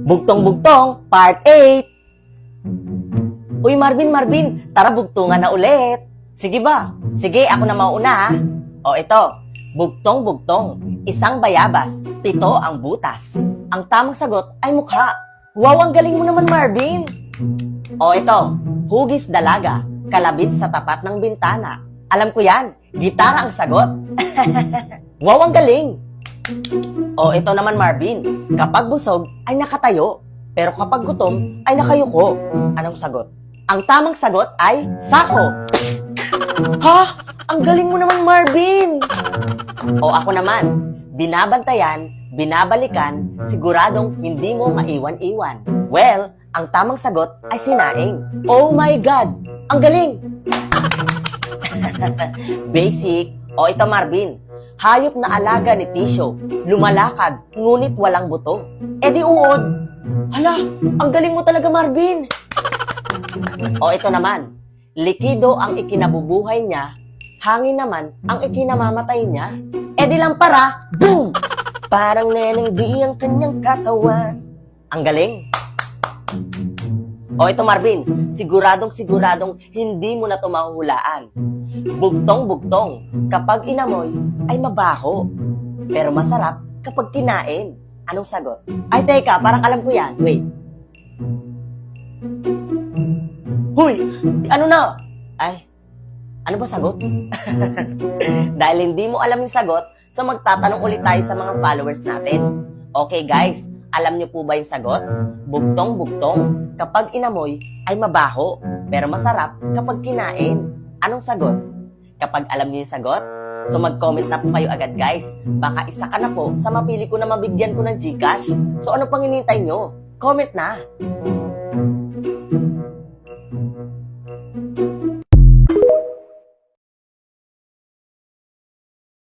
Bugtong-bugtong, Part 8! Uy, Marvin, tara bugtungan na ulit. Sige ba? Sige, ako na mauna ha. O ito, bugtong-bugtong, isang bayabas, 7 ang butas. Ang tamang sagot ay mukha. Wow, ang galing mo naman, Marvin! O ito, hugis dalaga, kalabit sa tapat ng bintana. Alam ko yan, gitara ang sagot. Wow, ang galing! O ito naman, Marvin, kapag busog ay nakatayo, pero kapag gutom ay nakayuko. Anong sagot? Ang tamang sagot ay sako. Ha? Ang galing mo naman, Marvin! O ako naman, binabantayan, binabalikan, siguradong hindi mo maiwan-iwan. Well, ang tamang sagot ay sinaing. Oh my God! Ang galing! Basic. O ito, Marvin, hayop na alaga ni Tisyo, lumalakad, ngunit walang buto. E di uod. Hala, ang galing mo talaga, Marvin! O ito naman, likido ang ikinabubuhay niya, hangin naman ang ikinamamatay niya. E di lampara, boom! Parang nenengdi ang kanyang katawan. Ang galing! O ito, Marvin, siguradong hindi mo na ito mahuhulaan. Bugtong-bugtong, kapag inamoy ay mabaho, pero masarap kapag kinain. Anong sagot? Ay, teka, parang alam ko yan. Wait. Huy! Ano na? Ay, ano ba sagot? Dahil hindi mo alam yung sagot, so magtatanong ulit tayo sa mga followers natin. Okay guys, alam niyo po ba yung sagot? Bugtong-bugtong, kapag inamoy ay mabaho, pero masarap kapag kinain. Anong sagot? Kapag alam niyo yung sagot, so mag-comment na po kayo agad guys. Baka isa ka na po sa mapili ko na mabigyan ko ng GCash. So ano pang hinihintay nyo? Comment na!